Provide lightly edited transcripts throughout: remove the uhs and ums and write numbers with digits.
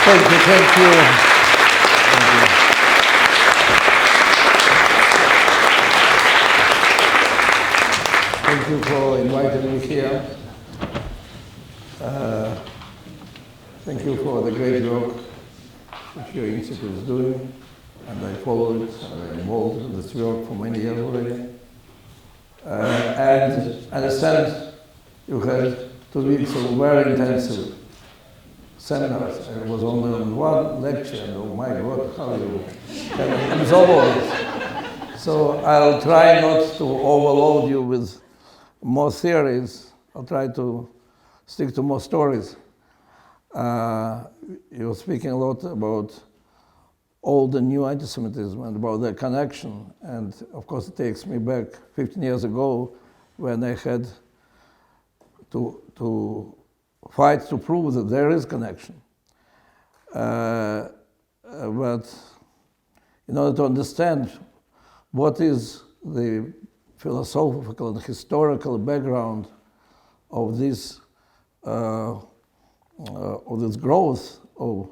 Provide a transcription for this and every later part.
Thank you, thank you. Thank you for inviting me here. Thank you for the great work which your institute is doing, and I followed it, I'm involved in this work for many years already. And I understand you had 2 weeks of very intensive seminars. I was only on one lecture, and oh my God, how you can absorb all this. So I'll try not to overload you with more theories. I'll try to stick to more stories. You're speaking a lot about old and new anti-Semitism and about their connection. And of course, it takes me back 15 years ago when I had to fight to prove that there is connection. But in order to understand what is the philosophical and historical background of this growth of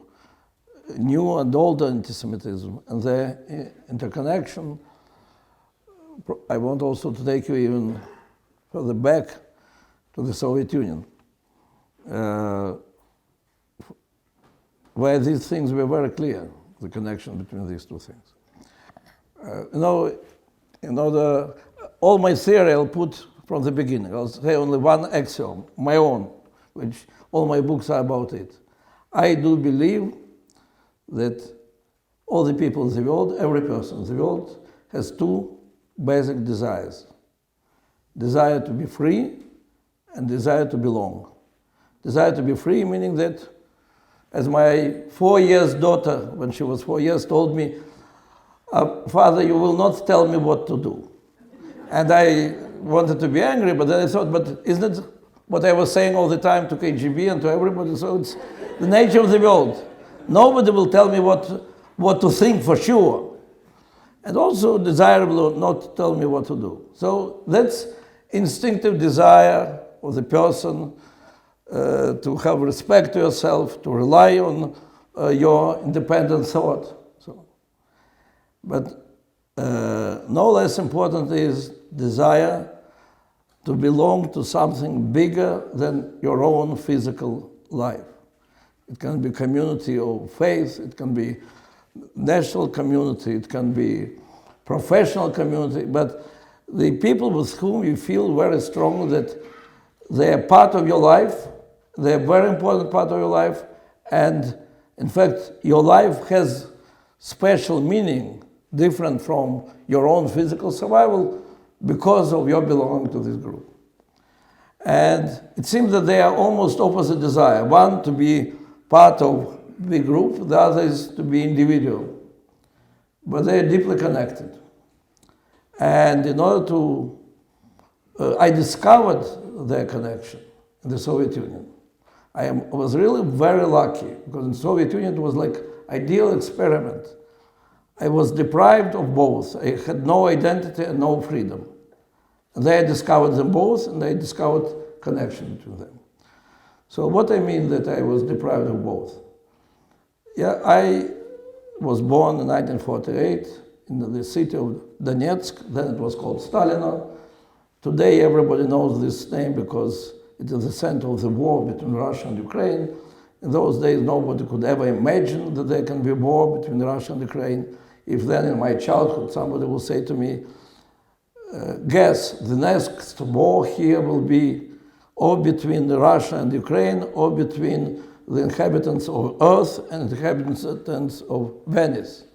new and old anti-Semitism and their interconnection, I want also to take you even further back to the Soviet Union, where these things were very clear, the connection between these two things. All my theory I'll put from the beginning. I'll say only one axiom, my own, which all my books are about it. I do believe that all the people in the world, every person in the world, has 2 basic desires. Desire to be free and desire to belong. Desire to be free, meaning that, as my 4-year-old daughter, when she was 4 years, told me, Father, you will not tell me what to do. And I wanted to be angry, but then I thought, but isn't it what I was saying all the time to KGB and to everybody? So it's the nature of the world. Nobody will tell me what to think for sure. And also desirable not to tell me what to do. So that's instinctive desire of the person to have respect to yourself, to rely on your independent thought. But no less important is desire to belong to something bigger than your own physical life. It can be community of faith, it can be national community, it can be professional community, but the people with whom you feel very strong that they are part of your life, they are a very important part of your life, and in fact, your life has special meaning, different from your own physical survival, because of your belonging to this group. And it seems that they are almost opposite desire. One, to be part of the group, the other is to be individual. But they are deeply connected. And in order to, I discovered their connection in the Soviet Union. I was really very lucky, because in the Soviet Union it was like ideal experiment. I was deprived of both. I had no identity and no freedom. And they discovered them both, and they discovered connection between them. So what I mean that I was deprived of both? Yeah, I was born in 1948 in the city of Donetsk, then it was called Stalino. Today everybody knows this name because it is the center of the war between Russia and Ukraine. In those days nobody could ever imagine that there can be a war between Russia and Ukraine. If then in my childhood somebody will say to me, guess, the next war here will be or between Russia and Ukraine or between the inhabitants of Earth and the inhabitants of Venice.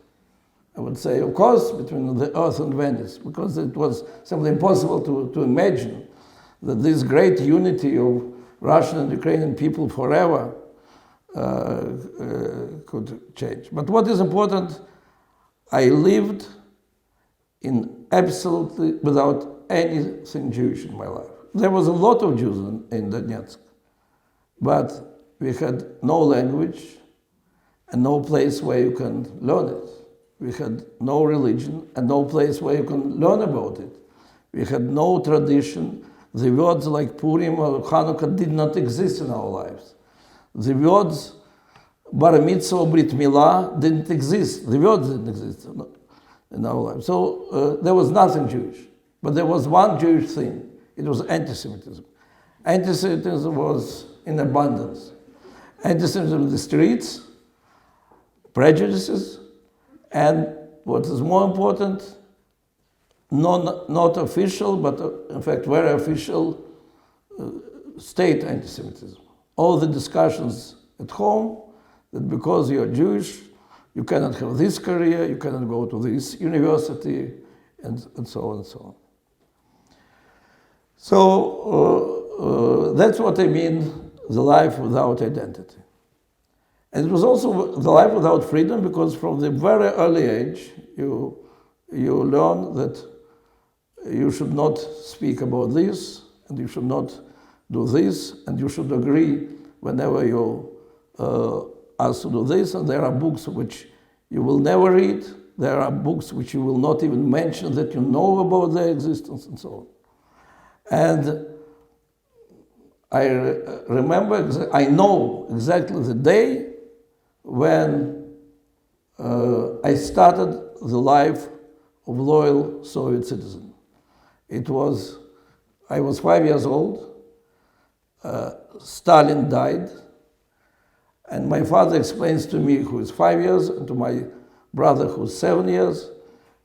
I would say, of course, between the Earth and Venice, because it was simply impossible to imagine that this great unity of Russian and Ukrainian people forever could change. But what is important, I lived in absolutely without anything Jewish in my life. There was a lot of Jews in Donetsk, but we had no language and no place where you can learn it. We had no religion and no place where you can learn about it. We had no tradition. The words like Purim or Hanukkah did not exist in our lives. The words bar mitzvah, brit milah didn't exist. The word didn't exist in our life. So there was nothing Jewish. But there was one Jewish thing. It was anti-Semitism. Anti-Semitism was in abundance. Anti-Semitism in the streets, prejudices, and what is more important, not official, but in fact very official state anti-Semitism. All the discussions at home that because you're Jewish, you cannot have this career, you cannot go to this university, and so on and so on. So that's what I mean, the life without identity. And it was also the life without freedom, because from the very early age, you learn that you should not speak about this, and you should not do this, and you should agree whenever you asked to do this, and there are books which you will never read, there are books which you will not even mention that you know about their existence, and so on. And I I know exactly the day when I started the life of loyal Soviet citizen. I was 5 years old, Stalin died, and my father explains to me, who is 5 years, and to my brother, who's 7 years,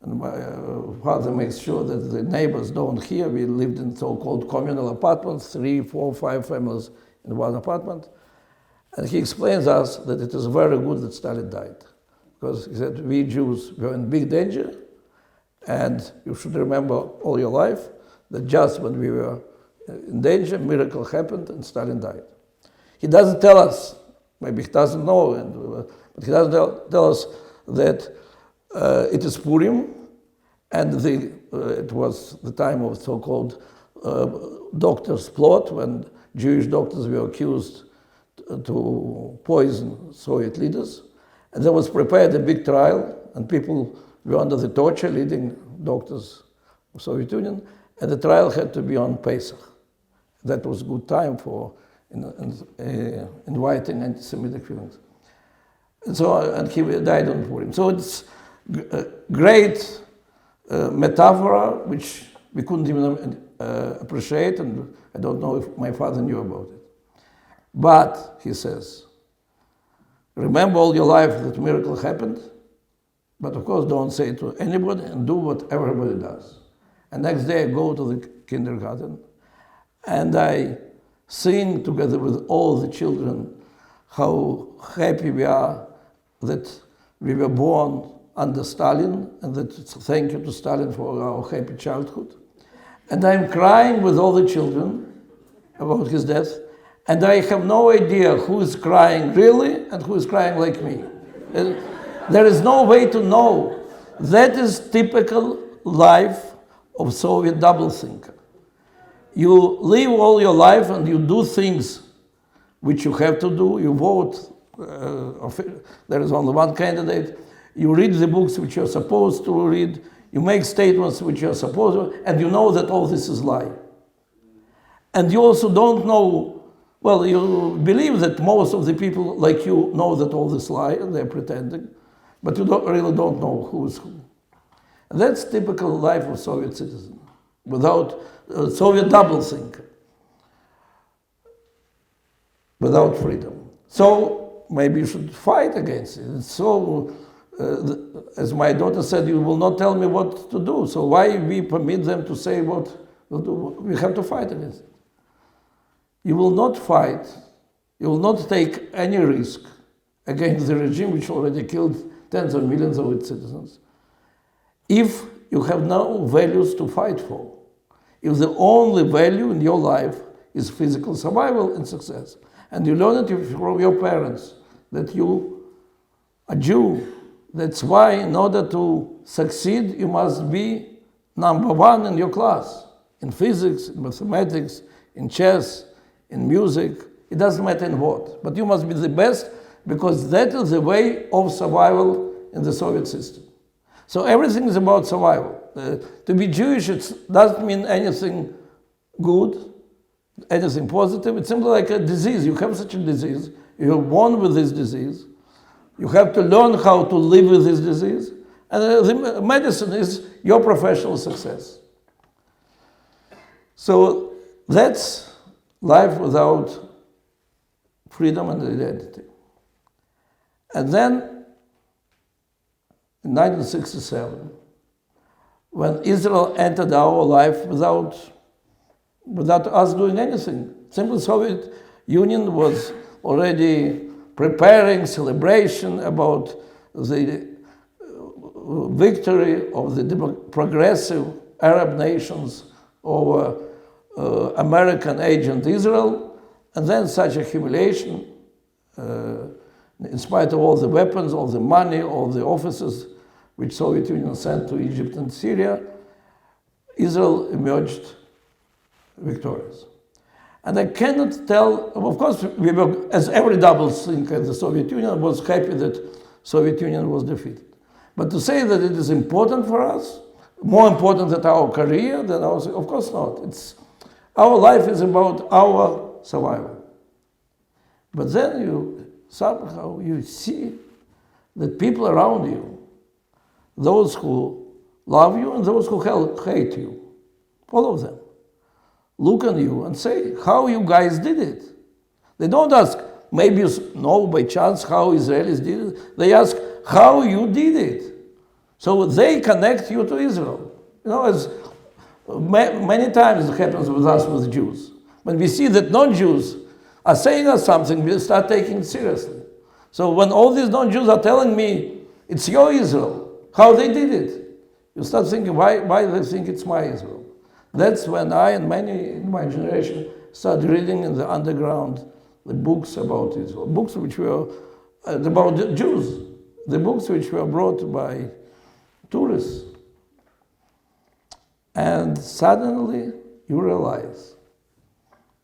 and my father makes sure that the neighbors don't hear. We lived in so-called communal apartments, 3, 4, 5 families in one apartment. And he explains us that it is very good that Stalin died, because he said, we Jews were in big danger, and you should remember all your life that just when we were in danger, a miracle happened and Stalin died. He doesn't tell us, maybe he doesn't know, but he doesn't tell us that it is Purim, and it was the time of so-called doctor's plot, when Jewish doctors were accused to poison Soviet leaders. And there was prepared a big trial, and people were under the torture, leading doctors of Soviet Union, and the trial had to be on Pesach. That was a good time for inviting anti-Semitic feelings. And he died on Purim. So it's a great metaphor, which we couldn't even appreciate, and I don't know if my father knew about it. But, he says, remember all your life that miracle happened, but of course don't say it to anybody, and do what everybody does. And next day I go to the kindergarten, and I sing together with all the children how happy we are that we were born under Stalin, and that thank you to Stalin for our happy childhood. And I'm crying with all the children about his death, and I have no idea who is crying really and who is crying like me. There is no way to know. That is typical life of Soviet double-thinker. You live all your life and you do things which you have to do. You vote. There is only one candidate. You read the books which you're supposed to read. You make statements which you're supposed to, and you know that all this is lie. And you also don't know, well, you believe that most of the people like you know that all this lie, and they're pretending, but you really don't know who is who. And that's typical life of Soviet citizen, without Soviet double-thinker, without freedom. So maybe you should fight against it. It's so, as my daughter said, you will not tell me what to do. So why we permit them to say what we'll do? We have to fight against it. You will not fight, you will not take any risk against the regime which already killed tens of millions of its citizens if you have no values to fight for. If the only value in your life is physical survival and success, and you learn it from your parents that you are Jew, that's why in order to succeed you must be number one in your class, in physics, in mathematics, in chess, in music, it doesn't matter in what, but you must be the best, because that is the way of survival in the Soviet system. So everything is about survival. To be Jewish, it doesn't mean anything good, anything positive. It's simply like a disease. You have such a disease, you're born with this disease, You have to learn how to live with this disease. And the medicine is your professional success. So that's life without freedom and identity. And then, in 1967, when Israel entered our life without us doing anything, simply Soviet Union was already preparing celebration about the victory of the progressive Arab nations over American agent Israel, and then such a humiliation, in spite of all the weapons, all the money, all the officers which Soviet Union sent to Egypt and Syria, Israel emerged victorious. And I cannot tell, of course, we were, as every double thinker in the Soviet Union, was happy that Soviet Union was defeated. But to say that it is important for us, more important than our career, than our, of course not. Our life is about our survival. But then somehow you see that people around you, those who love you and those who hate you, all of them, look on you and say, how you guys did it. They don't ask, maybe you know by chance how Israelis did it. They ask, how you did it. So they connect you to Israel. You know, as many times it happens with us with Jews. When we see that non-Jews are saying us something, we start taking it seriously. So when all these non-Jews are telling me, it's your Israel, how they did it, you start thinking, why they think it's my Israel? That's when I and many in my generation started reading in the underground the books about Israel, books which were about the Jews, the books which were brought by tourists. And suddenly you realize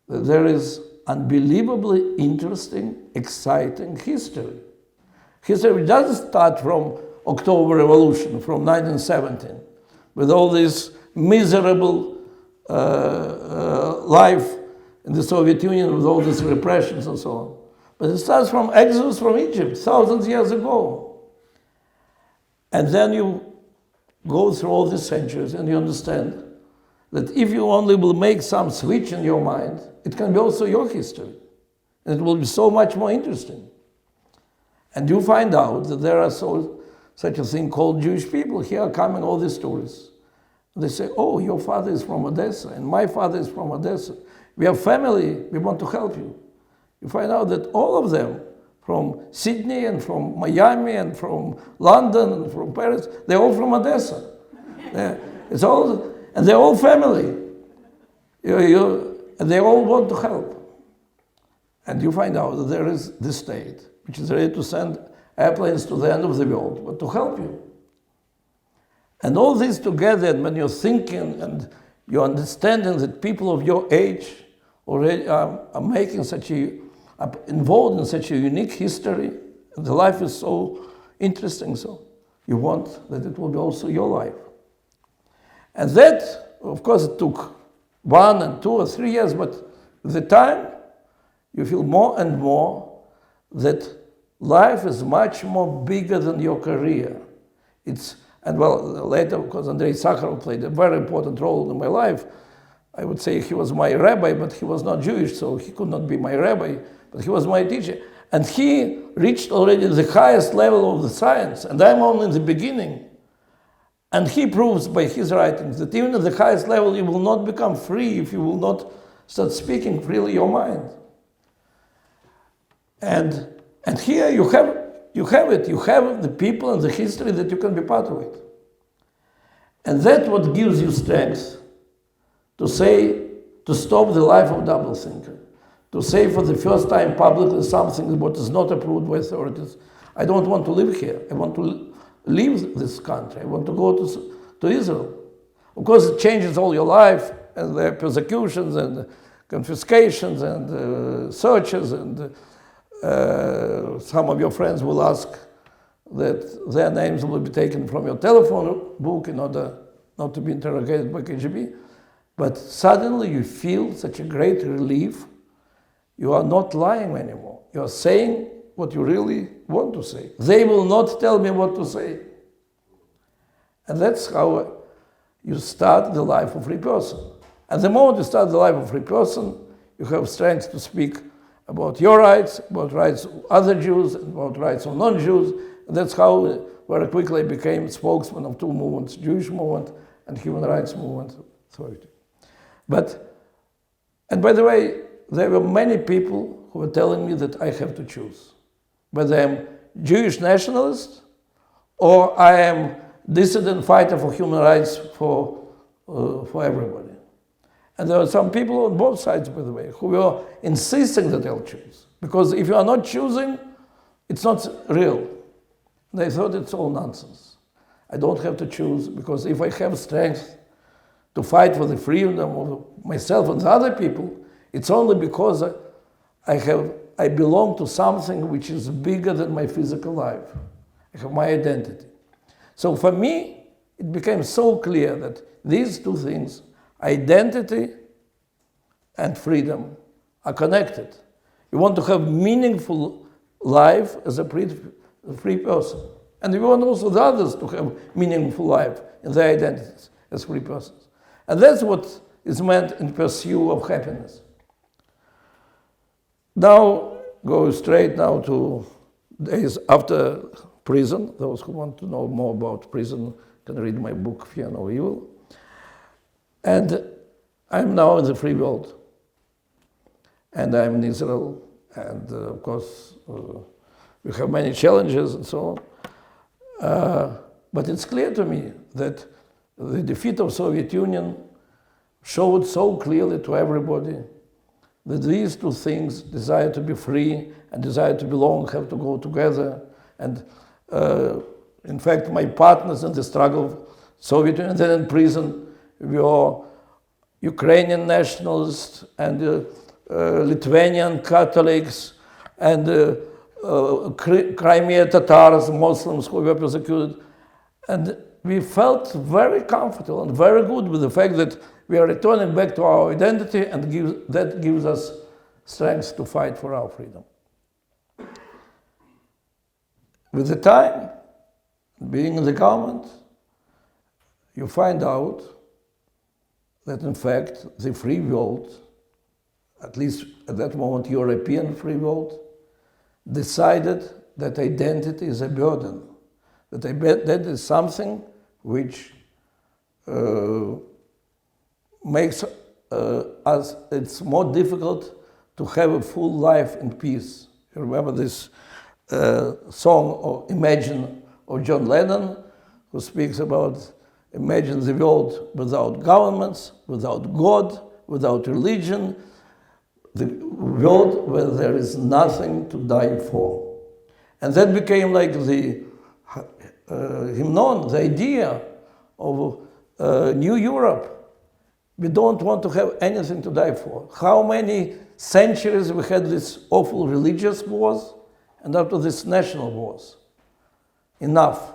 that there is unbelievably interesting, exciting history. History doesn't start from October Revolution, from 1917, with all this miserable life in the Soviet Union with all these repressions and so on. But it starts from exodus from Egypt, thousands of years ago. And then you go through all these centuries and you understand that if you only will make some switch in your mind, it can be also your history. And it will be so much more interesting. And you find out that there are such a thing called Jewish people. Here are coming all these tourists. They say, oh, your father is from Odessa, and my father is from Odessa. We have family, we want to help you. You find out that all of them, from Sydney and from Miami and from London and from Paris, they're all from Odessa. And they're all family. And they all want to help. And you find out that there is this state, which is ready to send airplanes to the end of the world, but to help you. And all this together, and when you're thinking and you're understanding that people of your age already are making are involved in such a unique history, and the life is so interesting, so you want that it will be also your life. And that, of course, it took 1 and 2 or 3 years, but with the time, you feel more and more that life is much more bigger than your career. And well, later, because Andrei Sakharov played a very important role in my life, I would say he was my rabbi, but he was not Jewish, so he could not be my rabbi, but he was my teacher. And he reached already the highest level of the science, and I'm only in the beginning. And he proves by his writings that even at the highest level, you will not become free if you will not start speaking freely your mind. And here you have it. You have the people and the history that you can be part of it. And that's what gives you strength to stop the life of double thinker, to say for the first time publicly something what is not approved by authorities. I don't want to live here. I want to leave this country. I want to go to Israel. Of course, it changes all your life, and there are persecutions and confiscations and searches, and some of your friends will ask that their names will be taken from your telephone book in order not to be interrogated by KGB. But suddenly you feel such a great relief. You are not lying anymore. You are saying what you really want to say. They will not tell me what to say. And that's how you start the life of a free person. At the moment you start the life of a free person, you have strength to speak about your rights, about rights of other Jews, about rights of non-Jews. And that's how very quickly I became spokesman of two movements, Jewish movement and human rights movement. And by the way, there were many people who were telling me that I have to choose whether I'm Jewish nationalist or I am dissident fighter for human rights for everybody. And there were some people on both sides, by the way, who were insisting that I'll choose. Because if you are not choosing, it's not real. They thought it's all nonsense. I don't have to choose, because if I have strength to fight for the freedom of myself and other people, it's only because I belong to something which is bigger than my physical life. I have my identity. So for me, it became so clear that these two things, identity and freedom, are connected. You want to have meaningful life as a free person. And you want also the others to have meaningful life in their identities as free persons. And that's what is meant in pursuit of happiness. Now, go straight now to days after prison. Those who want to know more about prison can read my book, Fear No Evil. And I'm now in the free world. And I'm in Israel. And of course, we have many challenges and so on. But it's clear to me that the defeat of Soviet Union showed so clearly to everybody that these two things, desire to be free and desire to belong, have to go together. And in fact, my partners in the struggle of Soviet Union, then in prison, were Ukrainian nationalists and Lithuanian Catholics and Crimea Tatars, Muslims who were persecuted. And we felt very comfortable and very good with the fact that we are returning back to our identity, and that gives us strength to fight for our freedom. With the time, being in the government, you find out that in fact the free world, at least at that moment European free world, decided that identity is a burden, that is something which makes it's more difficult to have a full life in peace. You remember this song or Imagine of John Lennon, who speaks about imagine the world without governments, without God, without religion, the world where there is nothing to die for. And that became like the hymnon, the idea of New Europe. We don't want to have anything to die for. How many centuries we had these awful religious wars, and after this national wars? Enough.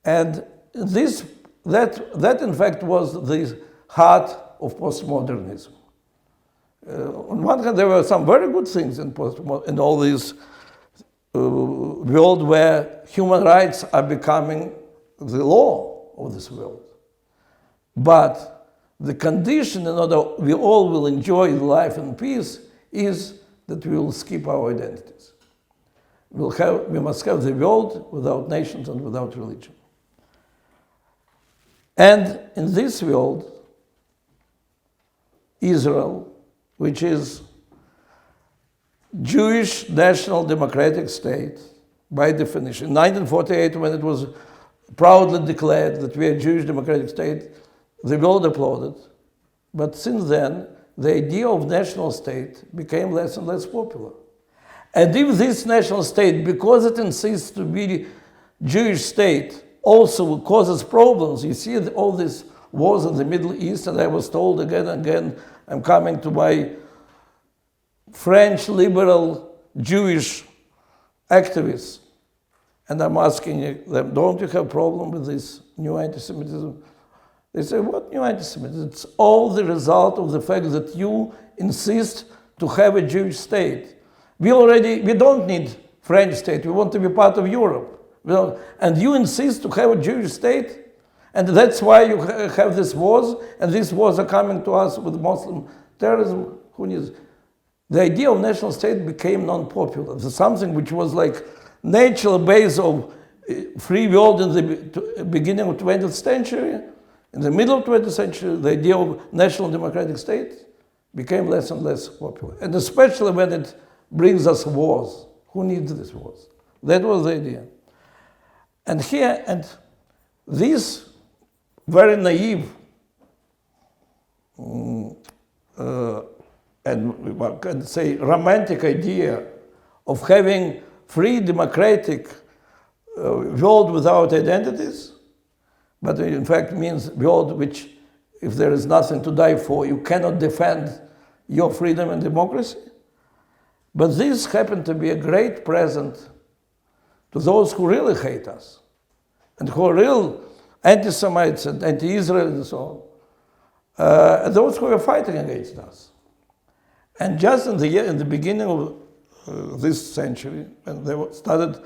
And that in fact was the heart of postmodernism. On one hand, there were some very good things in all this world where human rights are becoming the law of this world. But the condition in order we all will enjoy life in peace is that we will skip our identities. We must have the world without nations and without religion. And in this world, Israel, which is Jewish national democratic state, by definition, in 1948, when it was proudly declared that we are a Jewish democratic state, the world applauded. But since then, the idea of national state became less and less popular. And if this national state, because it insists to be Jewish state, also causes problems, you see all these wars in the Middle East, and I was told again and again, I'm coming to my French liberal Jewish activists, and I'm asking them, don't you have a problem with this new anti-Semitism? They say, what new anti-Semitism? It's all the result of the fact that you insist to have a Jewish state. We don't need French state. We want to be part of Europe. And you insist to have a Jewish state? And that's why you have these wars, and these wars are coming to us with Muslim terrorism. Who needs? The idea of national state became non-popular. So something which was like natural base of free world in the beginning of 20th century. In the middle of 20th century, the idea of national democratic state became less and less popular. And especially when it brings us wars. Who needs these wars? That was the idea. And here, and this very naive and one can say romantic idea of having free democratic world without identities, but in fact means world which, if there is nothing to die for, you cannot defend your freedom and democracy. But this happened to be a great present to those who really hate us and who are real anti-Semites and anti-Israel and so on, and those who are fighting against us. And just in the beginning of this century, when they started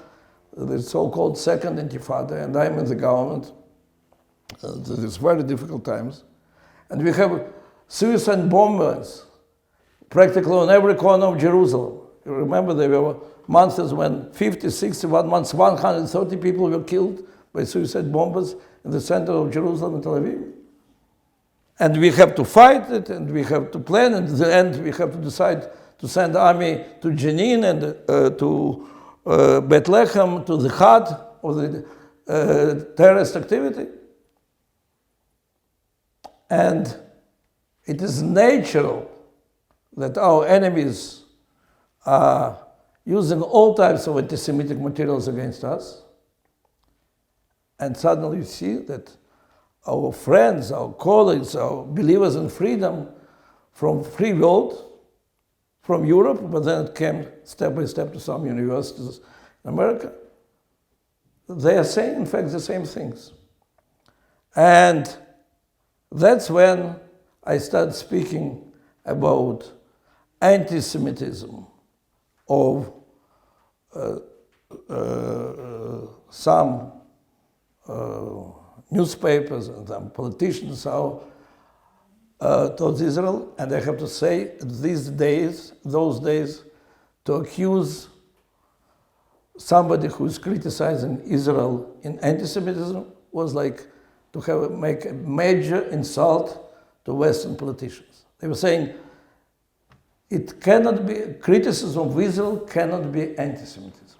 the so-called Second Intifada, and I'm in the government, these very difficult times, and we have suicide bombers practically on every corner of Jerusalem. You remember there were months when 50, 61 months, 130 people were killed by suicide bombers in the center of Jerusalem and Tel Aviv. And we have to fight it, and we have to plan, and at the end we have to decide to send army to Jenin and to Bethlehem, to the heart of the terrorist activity. And it is natural that our enemies are using all types of anti-Semitic materials against us. And suddenly you see that our friends, our colleagues, our believers in freedom from free world, from Europe, but then it came step by step to some universities in America, they are saying, in fact, the same things. And that's when I started speaking about anti-Semitism of some newspapers and some politicians towards Israel. And I have to say, those days, to accuse somebody who is criticizing Israel in anti-Semitism was like to make a major insult to Western politicians. They were saying, it cannot be, criticism of Israel cannot be anti-Semitism.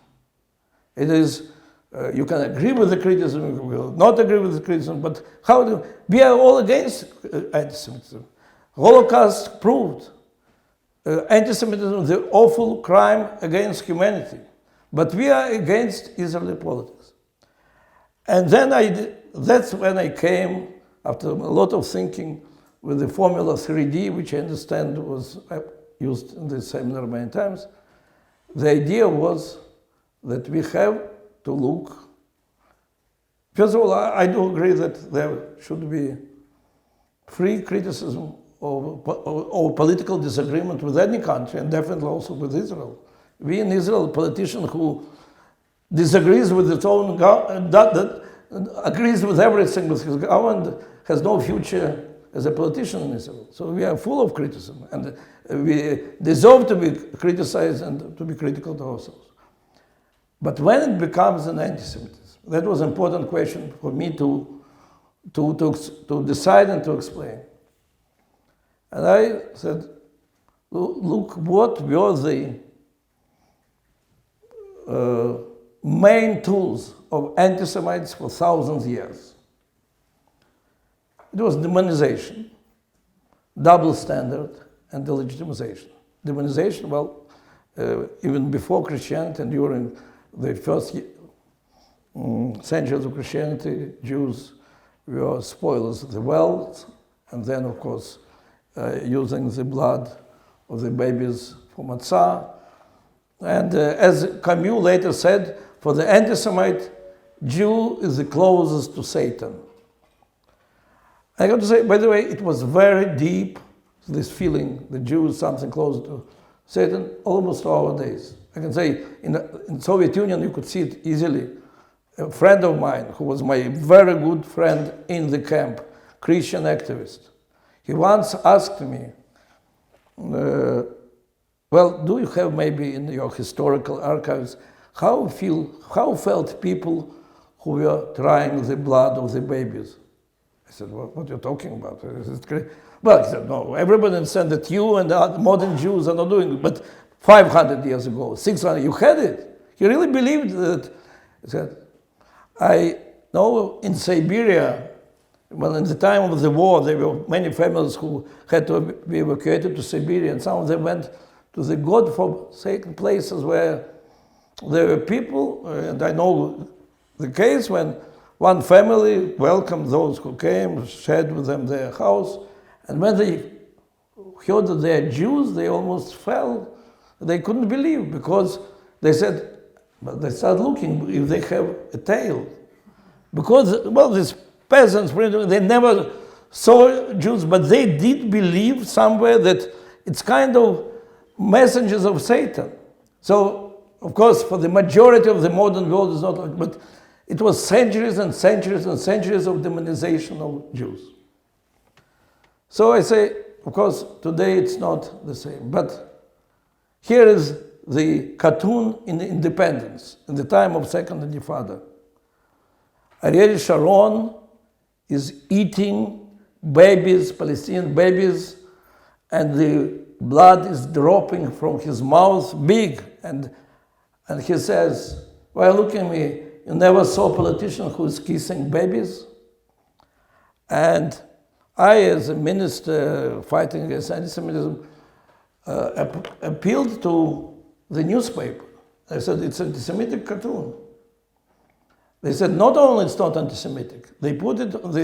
It is, you can agree with the criticism, you will not agree with the criticism, but we are all against anti-Semitism. Holocaust proved anti-Semitism is the awful crime against humanity. But we are against Israeli politics. And then that's when I came, after a lot of thinking, with the formula 3D, which I understand was used in this seminar many times. The idea was that we have to look. First of all, I do agree that there should be free criticism or political disagreement with any country, and definitely also with Israel. We in Israel, a politician who disagrees with its own government, agrees with everything with his government, has no future as a politician in Israel. So we are full of criticism, and we deserve to be criticized and to be critical to ourselves. But when it becomes an anti-Semitism, that was an important question for me to decide and to explain. And I said, look, what were the main tools of anti-Semites for thousands of years? It was demonization, double standard, and delegitimization. Demonization, well, even before Christianity and during the first centuries of Christianity, Jews were spoilers of the wealth, and then, of course, using the blood of the babies for matzah. And as Camus later said, for the anti-Semite, Jew is the closest to Satan. I got to say, by the way, it was very deep, this feeling, the Jew is something close to Satan almost to our days. I can say in Soviet Union you could see it easily. A friend of mine, who was my very good friend in the camp, Christian activist, he once asked me, well, do you have maybe in your historical archives, how felt people who were trying the blood of the babies? I said, what are you talking about? Well, he said, no, everybody understands that you and the modern Jews are not doing it, but 500 years ago, 600, you had it. He really believed that. He said, I know in Siberia, well, in the time of the war, there were many families who had to be evacuated to Siberia, and some of them went to the God-forsaken places where there were people, and I know the case when one family welcomed those who came, shared with them their house, and when they heard that they are Jews, they almost fell. They couldn't believe, because they said, but they started looking if they have a tail. Because, well, these peasants, they never saw Jews, but they did believe somewhere that it's kind of messengers of Satan. So, of course, for the majority of the modern world, it's not like, but it was centuries and centuries and centuries of demonization of Jews. So I say, of course, today it's not the same. But here is the cartoon in Independence, in the time of Second Intifada. Ariel Sharon is eating babies, Palestinian babies, and the blood is dropping from his mouth, big. And he says, well, look at me, you never saw a politician who is kissing babies? And I, as a minister fighting against anti-Semitism, appealed to the newspaper. I said, it's an anti-Semitic cartoon. They said, not only it's not anti-Semitic, they put it on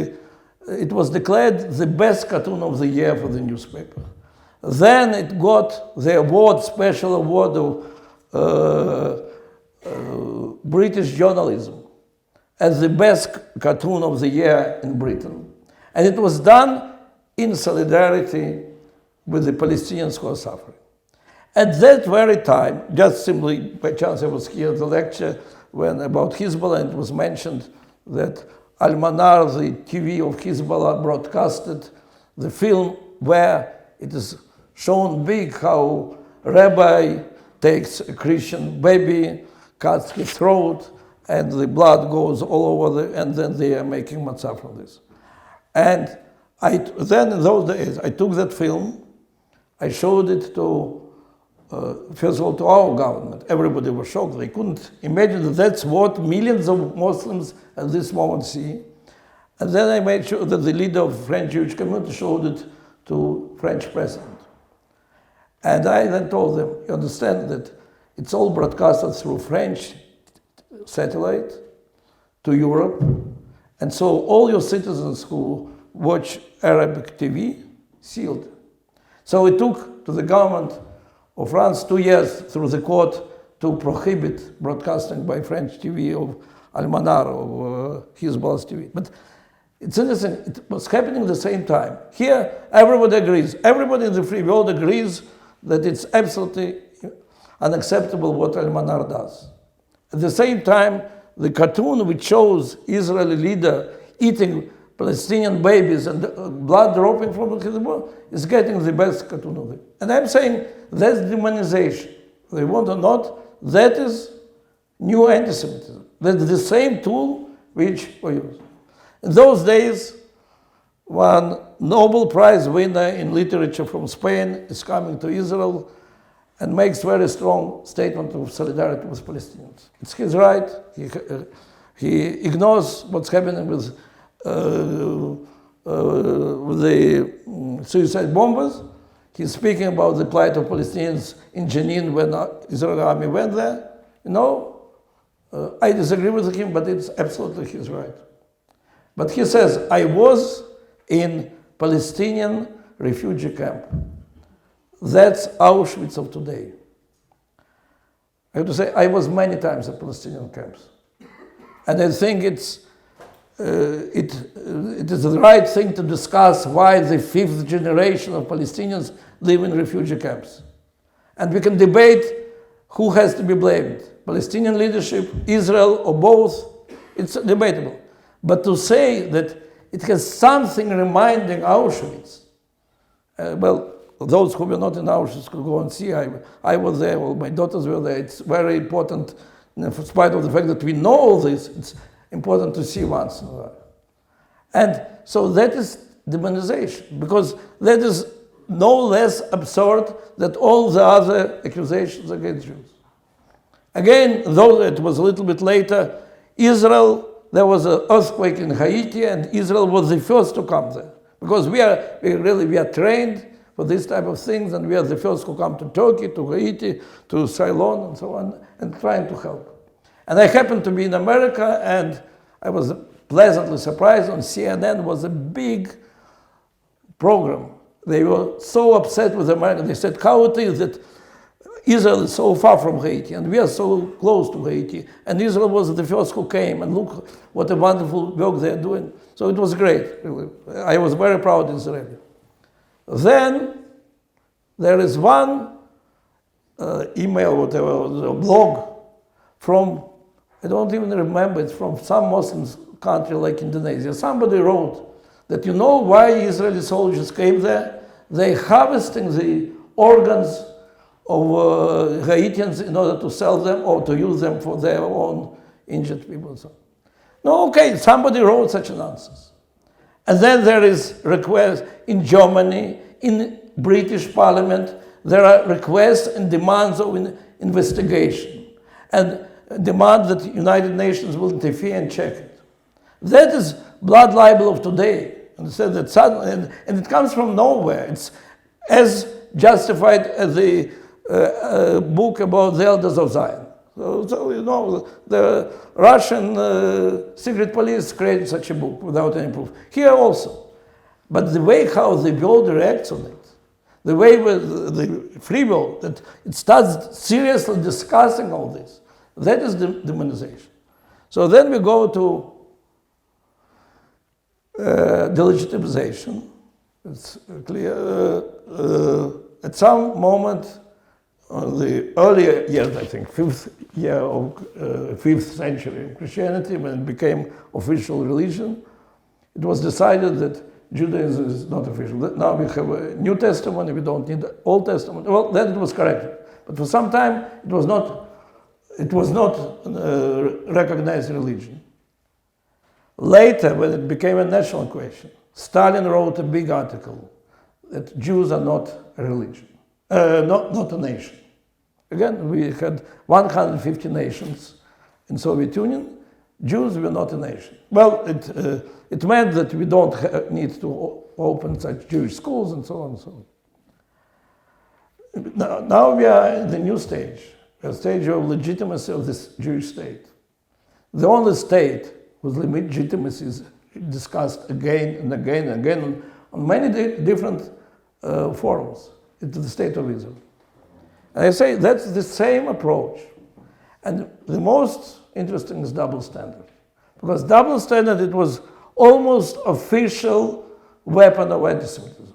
it was declared the best cartoon of the year for the newspaper. Then it got the award, special award of British journalism as the best cartoon of the year in Britain. And it was done in solidarity with the Palestinians who are suffering. At that very time, just simply by chance I was here at the lecture when about Hezbollah, and it was mentioned that Al-Manar, the TV of Hezbollah, broadcasted the film where it is shown big how a rabbi takes a Christian baby, cuts his throat, and the blood goes all over, and then they are making matzah from this. And then in those days, I took that film, I showed it to, first of all, to our government. Everybody was shocked. They couldn't imagine that that's what millions of Muslims at this moment see. And then I made sure that the leader of the French Jewish community showed it to French president. And I then told them, you understand that it's all broadcasted through French satellite to Europe. And so all your citizens who watch Arabic TV sealed. So it took to the government of France 2 years through the court to prohibit broadcasting by French TV of Al-Manar, of Hezbollah's TV. But it's interesting, it was happening at the same time. Here, everybody agrees. Everybody in the free world agrees that it's absolutely unacceptable what Al-Manar does. At the same time, the cartoon which shows Israeli leader eating Palestinian babies and blood dropping from his mouth is getting the best cartoon of it. And I'm saying that's demonization. They want or not, that is new anti-Semitism. That's the same tool which we use. In those days, one Nobel Prize winner in literature from Spain is coming to Israel and makes very strong statement of solidarity with Palestinians. It's his right. He ignores what's happening with the suicide bombers. He's speaking about the plight of Palestinians in Jenin when the Israeli army went there. You know, I disagree with him, but it's absolutely his right. But he says, I was in Palestinian refugee camp. That's Auschwitz of today. I have to say, I was many times at Palestinian camps. And I think it is the right thing to discuss why the fifth generation of Palestinians live in refugee camps. And we can debate who has to be blamed, Palestinian leadership, Israel, or both. It's debatable. But to say that it has something reminding Auschwitz, well, those who were not in Auschwitz could go and see. I was there, well, my daughters were there. It's very important, in spite of the fact that we know all this, it's important to see once in a while. And so that is demonization, because that is no less absurd than all the other accusations against Jews. Again, though it was a little bit later, Israel, there was an earthquake in Haiti, and Israel was the first to come there. Because we are trained for this type of things, and we are the first who come to Turkey, to Haiti, to Ceylon, and so on, and trying to help. And I happened to be in America, and I was pleasantly surprised. On CNN was a big program. They were so upset with America. They said, how it is that Israel is so far from Haiti, and we are so close to Haiti. And Israel was the first who came, and look what a wonderful work they're doing. So it was great, really. I was very proud Israeli. Then there is one email, whatever, a blog from, I don't even remember, it's from some Muslim country like Indonesia. Somebody wrote that, you know why Israeli soldiers came there? They're harvesting the organs of Haitians in order to sell them or to use them for their own injured people and so on. No, okay, somebody wrote such nonsense. And then there is requests in Germany, in British Parliament, there are requests and demands of investigation and demand that the United Nations will interfere and check it. That is blood libel of today. And it comes from nowhere. It's as justified as the book about the elders of Zion. So you know, the Russian secret police created such a book without any proof. Here also. But the way how the world reacts on it, the way with the free world, that it starts seriously discussing all this, that is the demonization. So then we go to delegitimization. It's clear. At some moment, the earlier years, I think, 5th year of 5th century Christianity, when it became official religion, it was decided that Judaism is not official. Now we have a New Testament, we don't need the Old Testament. Well, then it was corrected. But for some time, it was not recognized religion. Later, when it became a national question, Stalin wrote a big article that Jews are not a religion, not a nation. Again, we had 150 nations in Soviet Union. Jews were not a nation. Well, it meant that we don't need to open such Jewish schools and so on and so on. Now we are in the new stage, a stage of legitimacy of this Jewish state. The only state whose legitimacy is discussed again and again and again on many different forums. It's the state of Israel. And I say that's the same approach. And the most interesting is double standard. Because double standard, it was almost official weapon of anti-Semitism.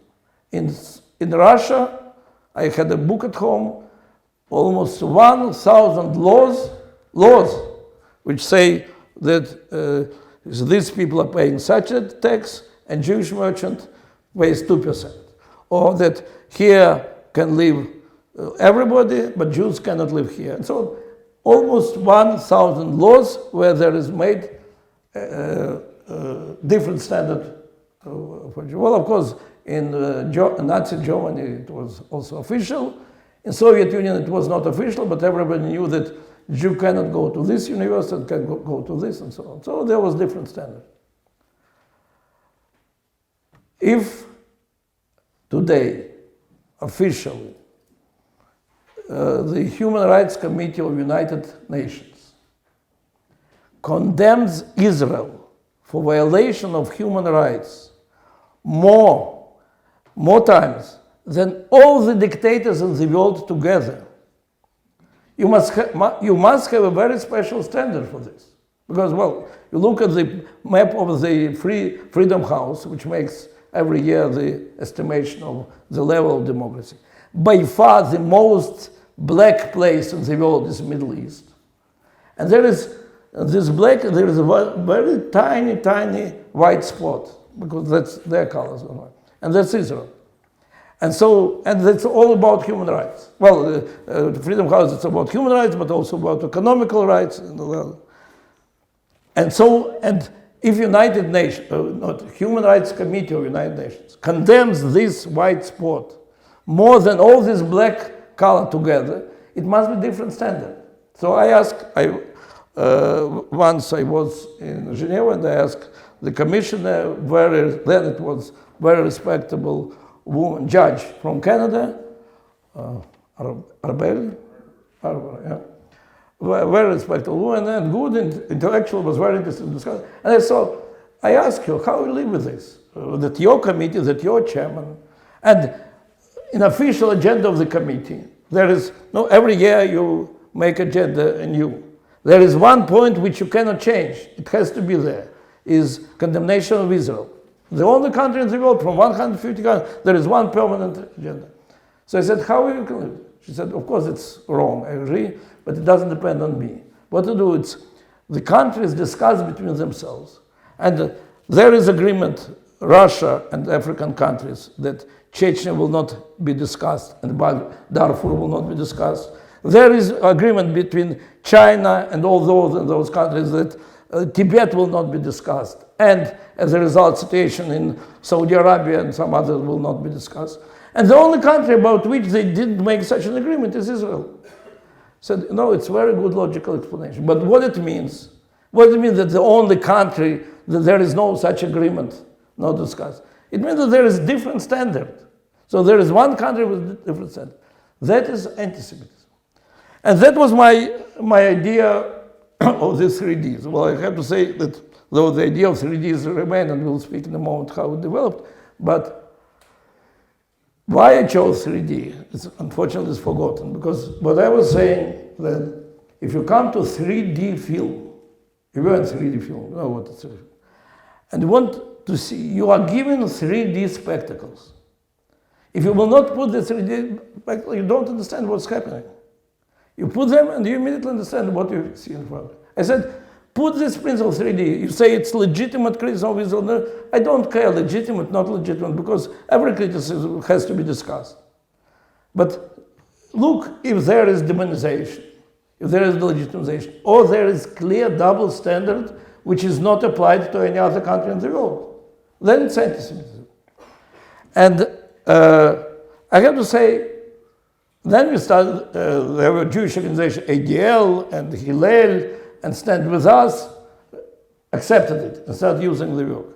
In Russia, I had a book at home, almost 1,000 laws which say that these people are paying such a tax and Jewish merchant pays 2%. Or that here can live everybody, but Jews cannot live here. And so almost 1,000 laws where there is made different standard for Jews. Well, of course, in Nazi Germany it was also official. In Soviet Union it was not official, but everybody knew that Jew cannot go to this university, can go to this, and so on. So there was different standard. If today, officially, the Human Rights Committee of United Nations condemns Israel for violation of human rights more times than all the dictators in the world together, you must have a very special standard for this. Because, well, you look at the map of the Freedom House, which makes every year the estimation of the level of democracy. by far the most black place in the world is Middle East. And there is this black, there is a very tiny, tiny white spot, because that's their colors, and that's Israel. And so, and that's all about human rights. Well, Freedom House is about human rights, but also about economical rights. And so, and if United Nations, not Human Rights Committee of United Nations, condemns this white spot more than all this black color together, it must be different standard. So I asked, once I was in Geneva, and I asked the commissioner, then it was very respectable woman, judge from Canada, Arbel, yeah. Very respectable woman and good intellectual, was very interested in discussing. And I asked her, how you live with this? That your committee, that your chairman, and in official agenda of the committee, there is, no, every year you make agenda anew. There is one point which you cannot change. It has to be there, is condemnation of Israel. The only country in the world, from 150 countries, there is one permanent agenda. So I said, how are you going to live? She said, of course it's wrong, I agree, but it doesn't depend on me. What to do, it's the countries discuss between themselves. And there is agreement, Russia and African countries, that Chechnya will not be discussed and Darfur will not be discussed. There is agreement between China and all those countries that Tibet will not be discussed. And as a result, situation in Saudi Arabia and some others will not be discussed. And the only country about which they didn't make such an agreement is Israel. So, no, it's a very good logical explanation. But what it means that the only country that there is no such agreement, not discussed. It means that there is different standard. So there is one country with different standard. That is anti-Semitism. And that was my idea of the 3Ds. Well, I have to say that though the idea of 3Ds remained, and we'll speak in a moment how it developed, but why I chose 3D, unfortunately, is forgotten. Because what I was saying, that if you come to 3D film, if you're in 3D film, you know what it's 3D, and you want to see, you are given 3D spectacles. If you will not put the 3D spectacles, you don't understand what's happening. You put them and you immediately understand what you see in front. I said, put this principle 3D. You say it's legitimate criticism of Israel. No, I don't care, legitimate, not legitimate, because every criticism has to be discussed. But look, if there is demonization, if there is legitimization, or there is clear double standard which is not applied to any other country in the world, then it's anti-Semitism. And I have to say, then we started, there were Jewish organizations, ADL and Hillel, and Stand With Us, accepted it and started using the work.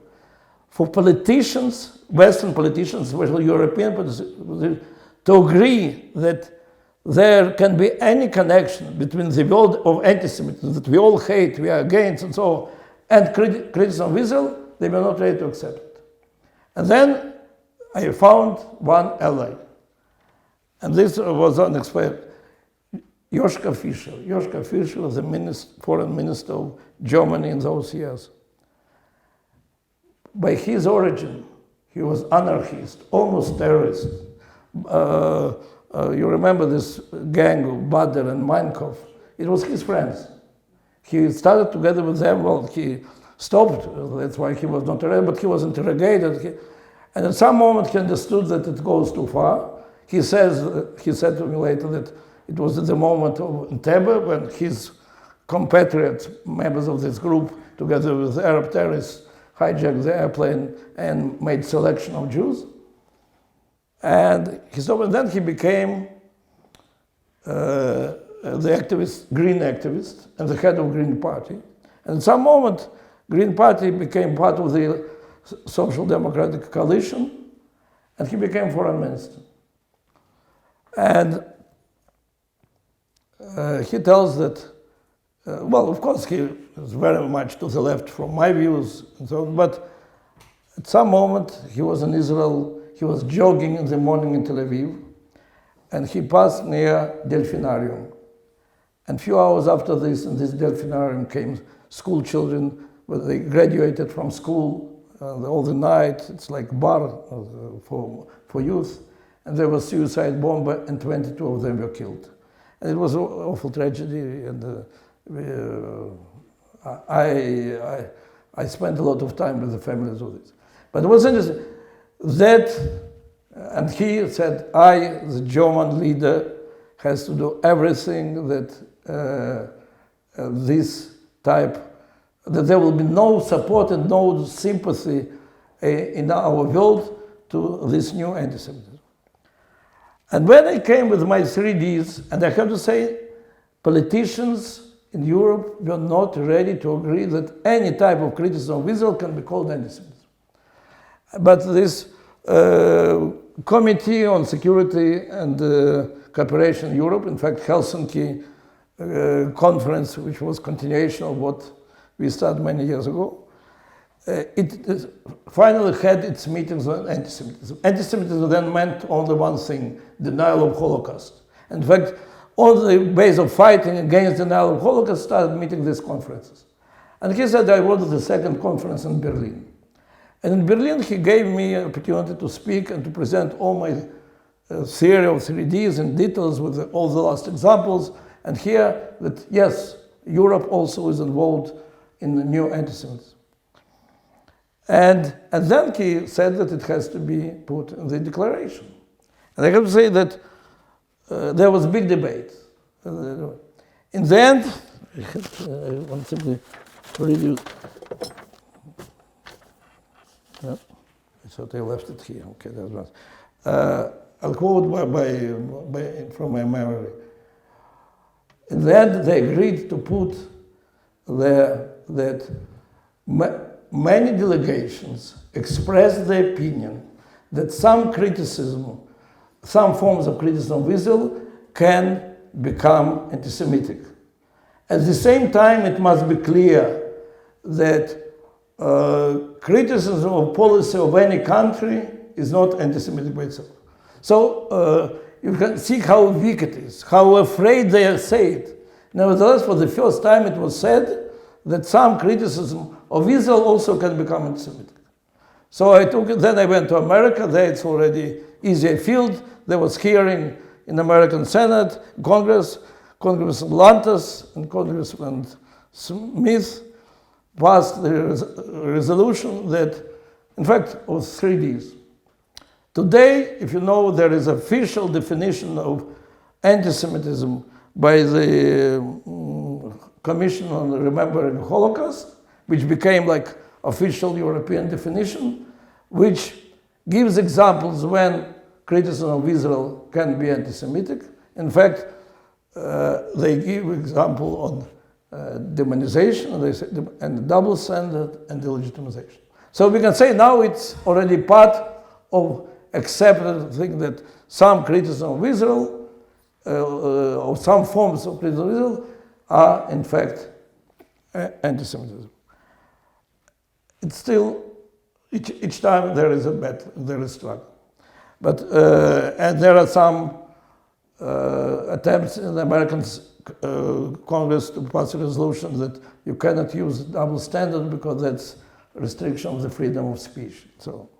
For politicians, Western politicians, especially European politicians, to agree that there can be any connection between the world of anti-Semitism that we all hate, we are against, and so on, and criticism of Israel, they were not ready to accept it. And then I found one ally. And this was unexpected. Joschka Fischer. Joschka Fischer was the foreign minister of Germany in those years. By his origin, he was anarchist, almost terrorist. You remember this gang of Bader and Meinhof? It was his friends. He started together with them. Well, he stopped. That's why he was not arrested, but he was interrogated. And at some moment, he understood that it goes too far. He said to me later that it was at the moment of Entebbe when his compatriots, members of this group, together with Arab terrorists, hijacked the airplane and made selection of Jews. And he stopped, and then he became the activist, Green activist, and the head of Green Party. And at some moment, Green Party became part of the Social Democratic Coalition, and he became foreign minister. And he tells that, well, of course, he was very much to the left from my views, and so on, but at some moment he was in Israel, he was jogging in the morning in Tel Aviv, and he passed near Delphinarium. And a few hours after this, in this Delphinarium came school children, but they graduated from school all the night. It's like bar for youth. and there was suicide bomber, and 22 of them were killed. And it was an awful tragedy, and I spent a lot of time with the families of this. But it was interesting that, and he said, the German leader, has to do everything that that there will be no support and no sympathy in our world to this new anti-Semitism. And when I came with my 3Ds, and I have to say, politicians in Europe were not ready to agree that any type of criticism of Israel can be called anti-Semitism. But this Committee on Security and Cooperation in Europe, in fact, Helsinki conference, which was continuation of what we started many years ago, it finally had its meetings on anti-Semitism. Anti-Semitism then meant only one thing: denial of Holocaust. In fact, on the base of fighting against denial of Holocaust, started meeting these conferences. And he said, I wanted the second conference in Berlin. And in Berlin, he gave me an opportunity to speak and to present all my theory of 3Ds in details with all the last examples, and here that, yes, Europe also is involved in the new anti-Semitism. And then he said that it has to be put in the declaration. And I have to say that there was big debate. In the end, I want simply to read you. No, I thought I left it here. Okay, that was. I'll quote from my memory. In the end, they agreed to put there that many delegations expressed the opinion that some forms of criticism of Israel can become anti-Semitic. At the same time, it must be clear that criticism of policy of any country is not anti-Semitic by itself. So you can see how weak it is, how afraid they say it. Nevertheless, for the first time it was said that some criticism of Israel also can become anti-Semitic. So then I went to America. There it's already easier field. There was hearing in the American Senate, Congress, Congressman Lantos and Congressman Smith passed the resolution that, in fact, was 3Ds. Today, if you know, there is official definition of anti-Semitism by the Commission on Remembering the Holocaust, which became like official European definition, which gives examples when criticism of Israel can be anti-Semitic. In fact, they give example on demonization, and double standard and delegitimization. So we can say now it's already part of accepted thing that some criticism of Israel, or some forms of criticism of Israel, are in fact anti-Semitism. It's still, each time there is a battle, there is struggle. But, and there are some attempts in the American Congress to pass a resolution that you cannot use double standard because that's restriction of the freedom of speech. So,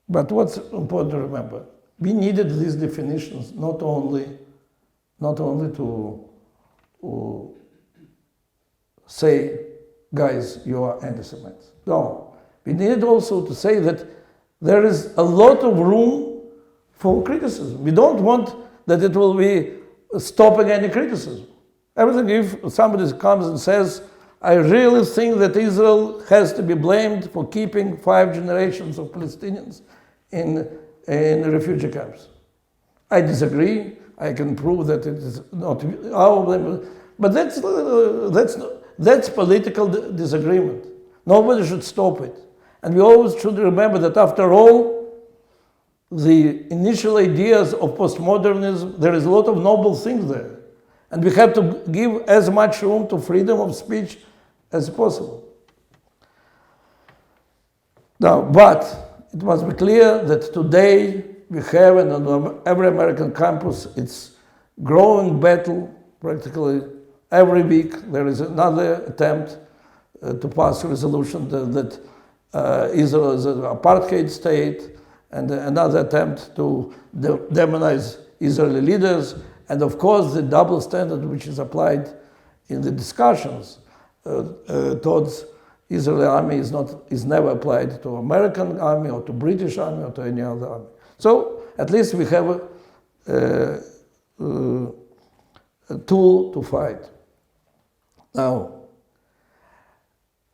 but what's important to remember, we needed these definitions not only to say, guys, you are anti-Semites. No, we needed also to say that there is a lot of room for criticism. We don't want that it will be stopping any criticism. Everything, if somebody comes and says, I really think that Israel has to be blamed for keeping 5 generations of Palestinians in refugee camps. I disagree. I can prove that it is not our blame. But that's political disagreement. Nobody should stop it. And we always should remember that after all, the initial ideas of postmodernism, there is a lot of noble things there. And we have to give as much room to freedom of speech as possible. Now, but it must be clear that today we have, and on every American campus, it's growing battle practically every week. There is another attempt to pass a resolution that Israel is an apartheid state, and another attempt to demonize Israeli leaders, and of course the double standard which is applied in the discussions towards Israeli army is never applied to American army or to British army or to any other army. So at least we have a tool to fight. Now,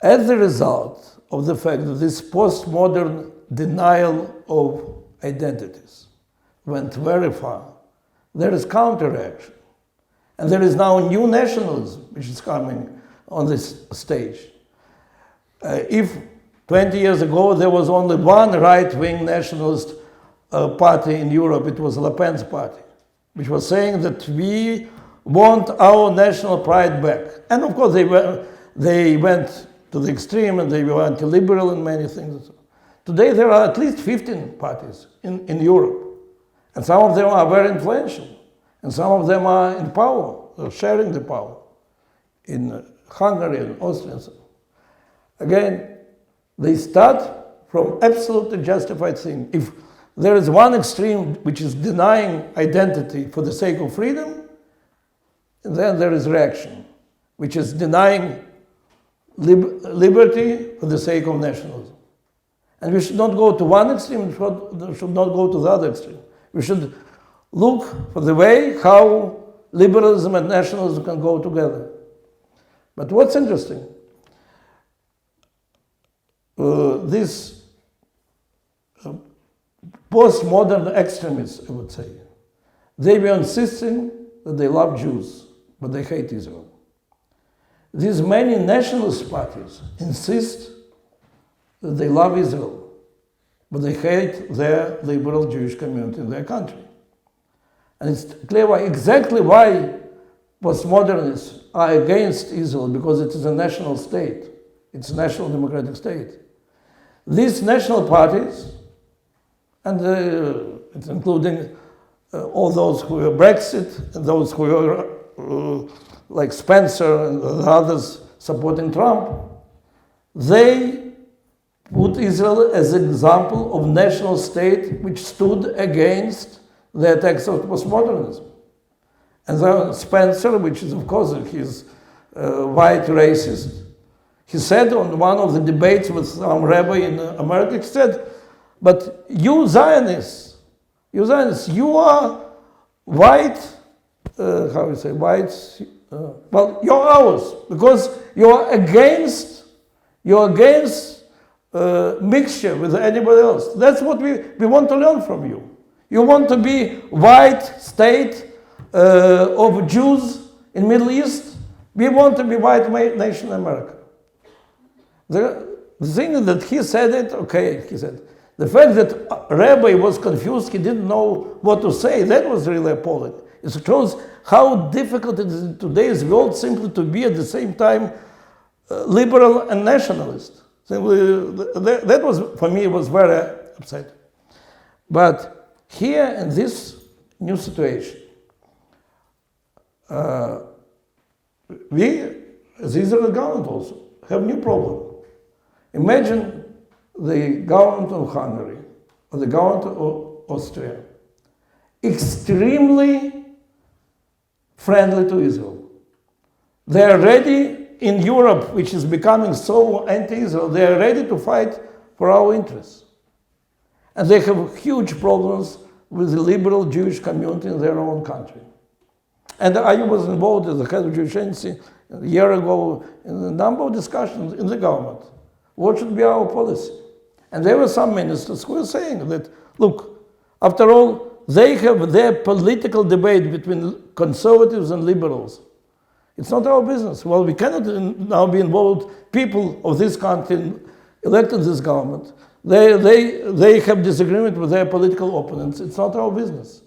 as a result of the fact that this postmodern denial of identities went very far, there is counter-reaction. And there is now new nationalism which is coming on this stage. If 20 years ago there was only one right-wing nationalist party in Europe, it was Le Pen's party, which was saying that we want our national pride back. And of course they went to the extreme and they were anti-liberal in many things. Today there are at least 15 parties in Europe. And some of them are very influential. And some of them are in power, sharing the power in Hungary and Austria. Again, they start from absolutely justified thing. If there is one extreme which is denying identity for the sake of freedom, then there is reaction, which is denying liberty for the sake of nationalism. And we should not go to one extreme, we should not go to the other extreme. We should look for the way how liberalism and nationalism can go together. But what's interesting, these postmodern extremists, I would say, they were insisting that they love Jews, but they hate Israel. These many nationalist parties insist that they love Israel, but they hate their liberal Jewish community in their country. And it's clear exactly why postmodernists are against Israel, because it is a national state. It's a national democratic state. These national parties, and it's including all those who are Brexit, and those who are like Spencer and others supporting Trump, they put Israel as an example of national state which stood against the attacks of postmodernism. And then Spencer, which is of course he's white racist, he said on one of the debates with some rabbi in America, he said, but you Zionists, you are white, how you say, white, well, you're ours, because you're against mixture with anybody else. That's what we want to learn from you. You want to be white state of Jews in Middle East. We want to be white nation America. The thing that he said it, okay, he said. The fact that Rabbi was confused, he didn't know what to say, that was really appalling. It shows how difficult it is in today's world simply to be at the same time liberal and nationalist. That was, for me, was very upsetting. But here in this new situation, we, as the Israeli government also, have new problem. Imagine the government of Hungary or the government of Austria, extremely friendly to Israel. They are ready in Europe, which is becoming so anti-Israel, they are ready to fight for our interests. And they have huge problems with the liberal Jewish community in their own country. And I was involved as the head of Jewish agency a year ago in a number of discussions in the government. What should be our policy? And there were some ministers who were saying that, look, after all, they have their political debate between conservatives and liberals. It's not our business. Well, we cannot now be involved. People of this country elected this government. They have disagreement with their political opponents. It's not our business.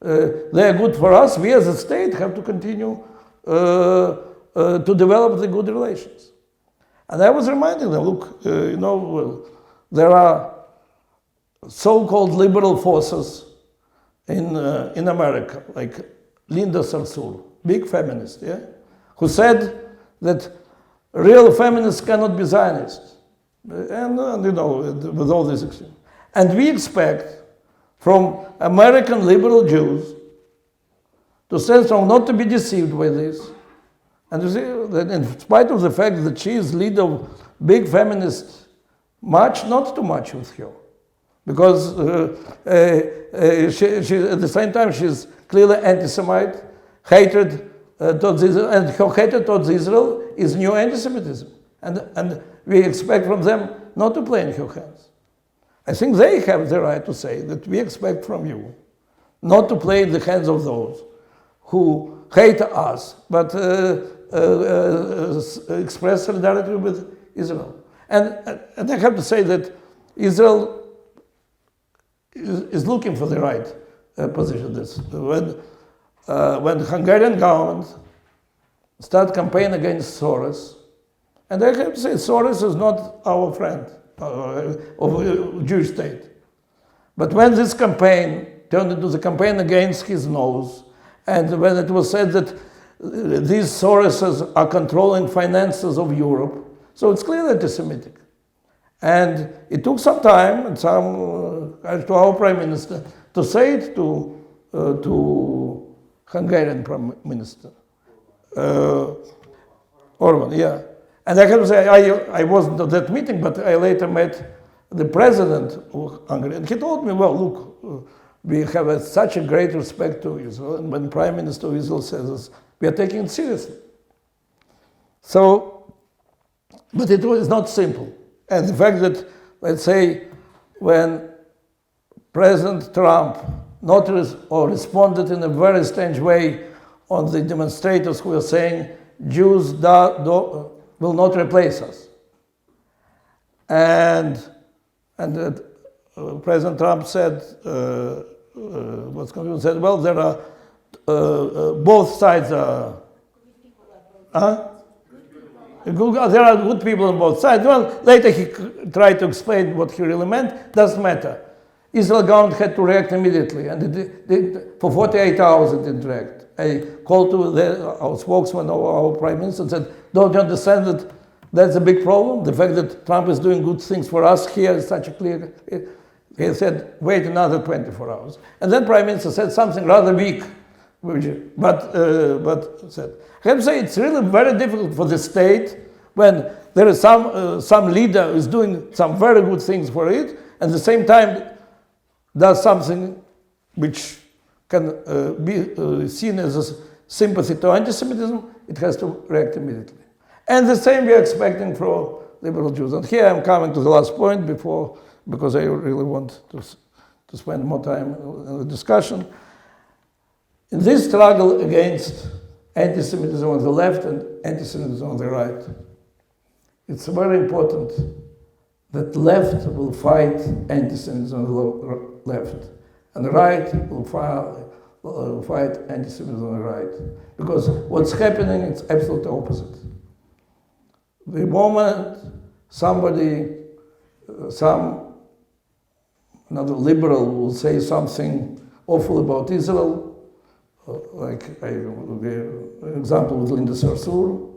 They are good for us. We as a state have to continue to develop the good relations. And I was reminding them, look, there are so-called liberal forces in America, like Linda Sarsour, big feminist, yeah, who said that real feminists cannot be Zionists. And with all this extreme. And we expect from American liberal Jews to stand strong, not to be deceived by this. And you see that in spite of the fact that she is leader of big feminist march, not too much with her. Because she, at the same time, she's clearly anti-Semite, hatred towards Israel, and her hatred towards Israel is new anti-Semitism. And we expect from them not to play in her hands. I think they have the right to say that we expect from you not to play in the hands of those who hate us, but express solidarity with Israel. And I have to say that Israel is looking for the right position. This when the Hungarian government started campaigning against Soros, and I have to say Soros is not our friend of a Jewish state. But when this campaign turned into the campaign against his nose, and when it was said that these Soroses are controlling finances of Europe, so it's clearly anti-Semitic. And it took some time and some to our Prime Minister to say it to Hungarian Prime Minister. Orban, yeah. And I have to say, I wasn't at that meeting, but I later met the president of Hungary. And he told me, well, look, we have such a great respect to Israel. And when Prime Minister of Israel says this, we are taking it seriously. So, but it was not simple. And the fact that, let's say, when President Trump responded in a very strange way on the demonstrators who were saying Jews will not replace us. And President Trump said, said, well, there are both sides are. There are good people on both sides. Well, later he tried to explain what he really meant. Doesn't matter. Israel government had to react immediately, and for 48 hours it didn't react. I called to our spokesman, our Prime Minister, and said, don't you understand that that's a big problem? The fact that Trump is doing good things for us here is such a clear... He said, wait another 24 hours. And then Prime Minister said something rather weak, but said, I have to say it's really very difficult for the state when there is some leader who is doing some very good things for it, and at the same time does something which can be seen as a sympathy to anti-Semitism, it has to react immediately. And the same we are expecting from liberal Jews. And here I'm coming to the last point because I really want to spend more time in the discussion. In this struggle against anti-Semitism on the left and anti-Semitism on the right, it's very important that left will fight anti-Semitism on the left, and the right will fight anti-Semitism on the right. Because what's happening is absolutely opposite. The moment another liberal will say something awful about Israel, like I gave an example with Linda Sarsour,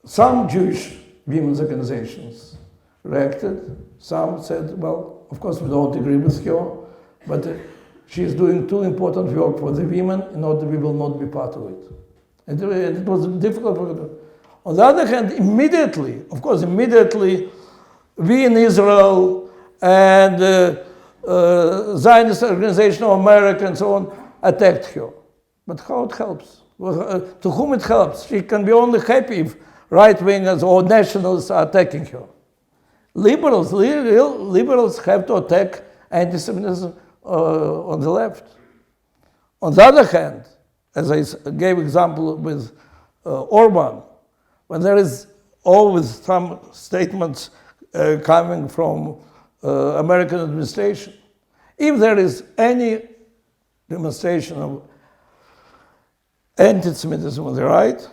some Jewish women's organizations reacted. Some said, well, of course we don't agree with her, but she is doing too important work for the women in order we will not be part of it. And it was difficult for her. On the other hand, immediately, we in Israel and Zionist Organization of America and so on attacked her. But how it helps? To whom it helps? She can be only happy if right-wingers or nationalists are attacking her. Liberals have to attack anti-Semitism on the left. On the other hand, as I gave example with Orban, when there is always some statements coming from American administration, if there is any demonstration of anti-Semitism on the right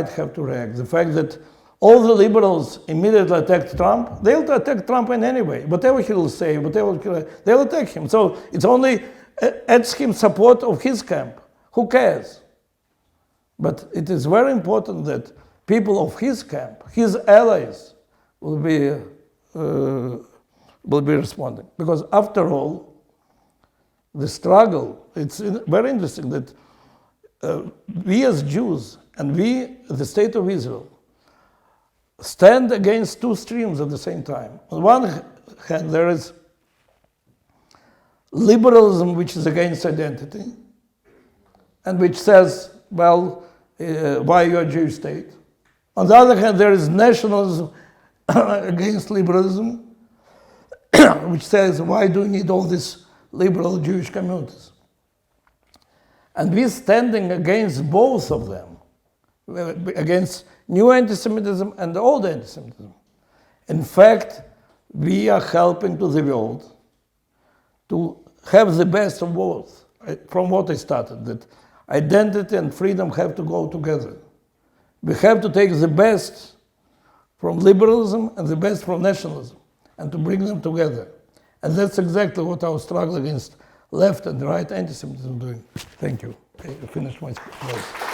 have to react. The fact that all the liberals immediately attacked Trump, they'll attack Trump in any way. Whatever he will say, they'll attack him. So it's only adds him support of his camp. Who cares? But it is very important that people of his camp, his allies, will be responding. Because after all, the struggle, it's very interesting that we as Jews and we, the state of Israel, stand against two streams at the same time. On one hand, there is liberalism, which is against identity, and which says, well, why are you a Jewish state? On the other hand, there is nationalism against liberalism, which says, why do we need all these liberal Jewish communities? And we're standing against both of them, against new anti-Semitism and old anti-Semitism. In fact, we are helping to the world to have the best of both. From what I started, that identity and freedom have to go together. We have to take the best from liberalism and the best from nationalism and to bring them together. And that's exactly what our struggle against left and right anti-Semitism is doing. Thank you. I finished my speech.